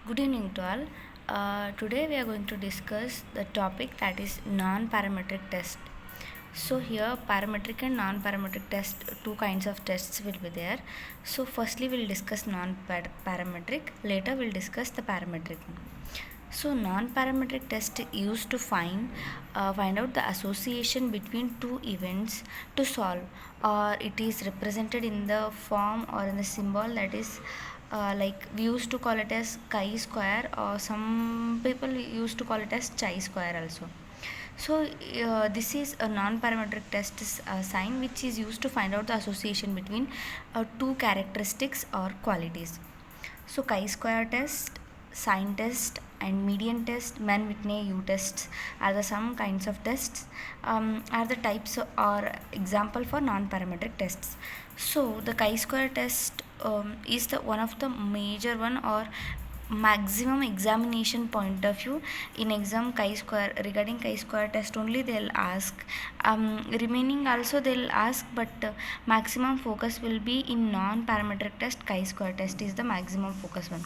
Good evening to all. Today we are going to discuss the topic that is non-parametric test. So here parametric and non-parametric test, two kinds of tests will be there. So firstly we'll discuss non-parametric, later we'll discuss the parametric one. So non-parametric test used to find out the association between two events to solve, or it is represented in the form or in the symbol that is like we used to call it as chi-square, or some people used to call it as chi-square also. So this is a non-parametric test sign which is used to find out the association between two characteristics or qualities. So chi-square test, sign test, and median test, Mann-Whitney U tests are the some kinds of tests, are the types or example for non-parametric tests. So the chi-square test is the one of the major one or maximum examination point of view in exam. Chi-square, regarding chi-square test only they'll ask, remaining also they'll ask, but maximum focus will be in non-parametric test. Chi-square test is the maximum focus one.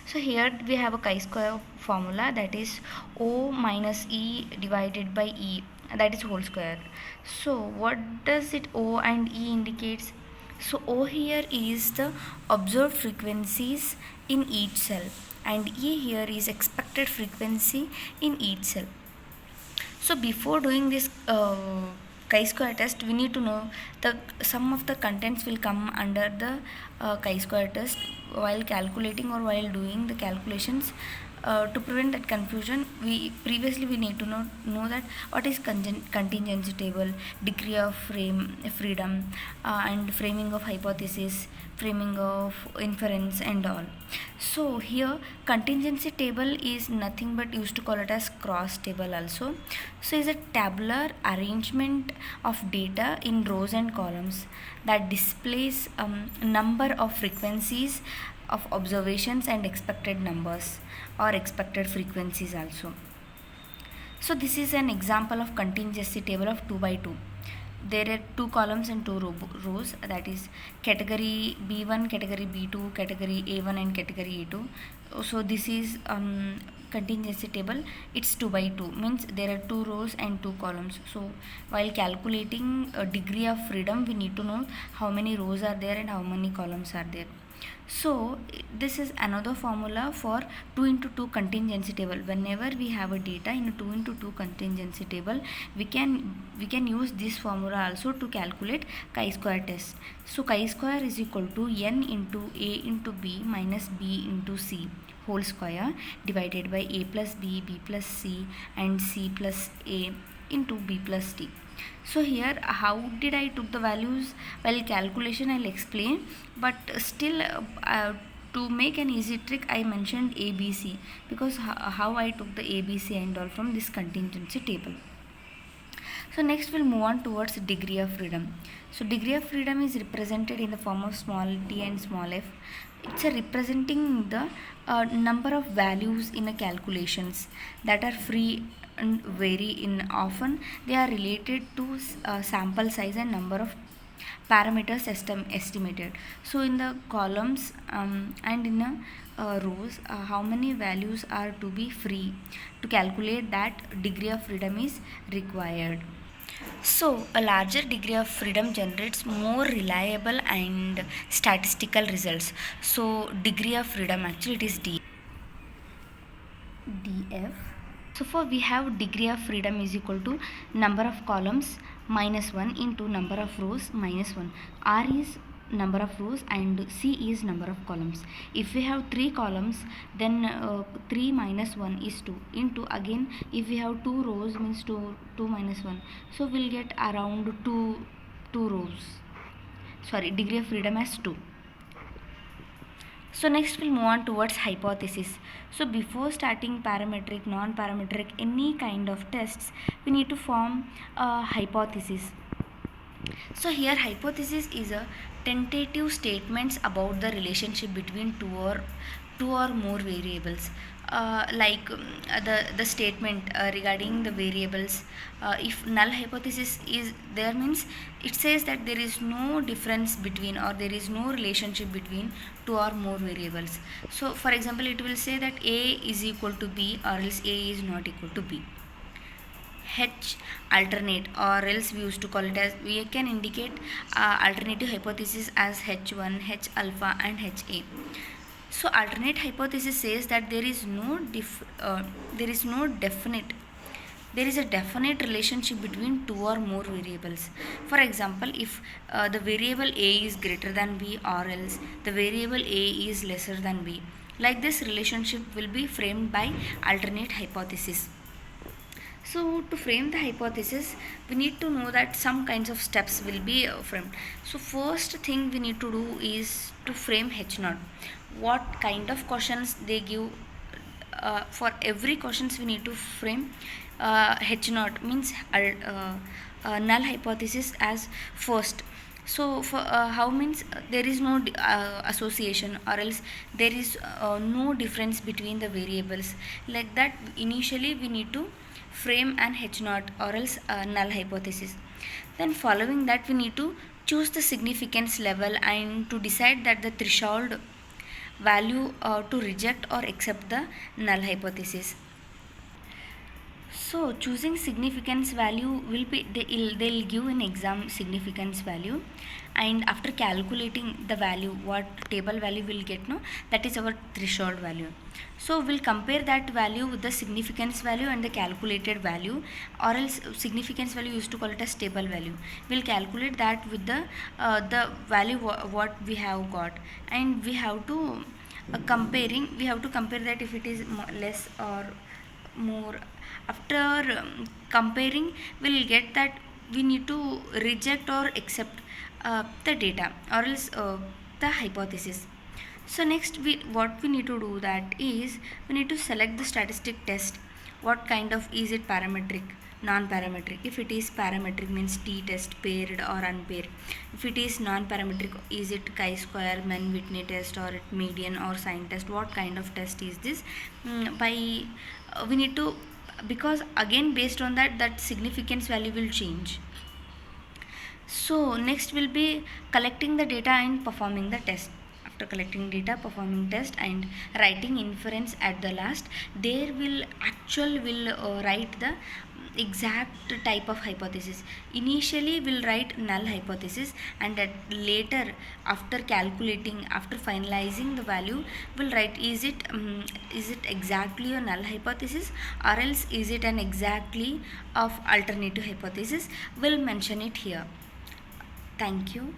So here we have a chi-square formula, that is O minus E divided by E, that is whole square. So what does it O and E indicates? So O here is the observed frequencies in each cell, and E here is expected frequency in each cell. So before doing this chi-square test, we need to know the some of the contents will come under the chi-square test while calculating or while doing the calculations. To prevent that confusion, we need to know that what is contingency table, degree of freedom, and framing of hypothesis, framing of inference, and all. So here contingency table is nothing but used to call it as cross table also. So is a tabular arrangement of data in rows and columns that displays number of frequencies of observations and expected numbers or expected frequencies also. So this is an example of contingency table of 2 by 2. There are 2 columns and 2 rows, that is category B1, category B2, category A1 and category A2. So this is contingency table. It's 2 by 2, means there are 2 rows and 2 columns. So while calculating a degree of freedom, we need to know how many rows are there and how many columns are there. So this is another formula for 2 into 2 contingency table. Whenever we have a data in a 2 into 2 contingency table, we can use this formula also to calculate chi-square test. So chi-square is equal to n into a into b minus b into c whole square divided by a plus b, b plus c, and c plus a into b plus d. So here how did I took the values? Well, calculation I'll explain, but still to make an easy trick I mentioned ABC, because how I took the ABC and all from this contingency table. So next we'll move on towards degree of freedom. So degree of freedom is represented in the form of small t and small f. It's a representing the number of values in a calculations that are free and vary in. Often they are related to sample size and number of parameters estimated. So in the columns and in the rows, how many values are to be free, to calculate that degree of freedom is required. So a larger degree of freedom generates more reliable and statistical results. So degree of freedom, actually it is df. So for we have degree of freedom is equal to number of columns minus 1 into number of rows minus 1. R is number of rows and C is number of columns. If we have 3 columns, then 3 minus 1 is 2 into, again if we have 2 rows means 2 minus 1. So we'll get around 2 rows. Sorry, degree of freedom as 2. So next we'll move on towards hypothesis. So before starting parametric, non-parametric, any kind of tests, we need to form a hypothesis. So here hypothesis is a tentative statements about the relationship between two two or more variables. The statement regarding the variables, if null hypothesis is there, means it says that there is no difference between, or there is no relationship between two or more variables. So for example, it will say that a is equal to b, or else a is not equal to b. H alternate, or else we used to call it as, we can indicate alternative hypothesis as H1, H alpha and HA. So alternate hypothesis says that there is no definite, there is a definite relationship between two or more variables. For example, if the variable a is greater than b, or else the variable a is lesser than b, like this relationship will be framed by alternate hypothesis. So to frame the hypothesis, we need to know that some kinds of steps will be framed. So first thing we need to do is to frame H0. What kind of questions they give, for every questions we need to frame H0, means null hypothesis as first. So for how, means there is no association, or else there is no difference between the variables, like that initially we need to frame an H0 or else null hypothesis. Then following that, we need to choose the significance level and to decide that the threshold value to reject or accept the null hypothesis. So choosing significance value will be, they'll give an exam significance value, and after calculating the value, what table value will get, no, that is our threshold value. So we'll compare that value with the significance value and the calculated value, or else significance value used to call it as table value. We'll calculate that with the value what we have got, and we have to we have to compare that if it is less or more. After comparing, we'll get that we need to reject or accept the data, or else the hypothesis. So next, what we need to do, that is we need to select the statistic test. What kind of, is it parametric, non-parametric? If it is parametric, means t-test, paired or unpaired. If it is non-parametric, is it chi-square, Mann-Whitney test, or median or sign test? What kind of test is this? We need to, because again based on that significance value will change. So next will be collecting the data and performing the test. After collecting data, performing test and writing inference at the last, there will write the exact type of hypothesis. Initially we'll write null hypothesis, and later, after calculating, after finalizing the value, we'll write, is it exactly a null hypothesis, or else is it an exactly of alternative hypothesis. We'll mention it here. Thank you.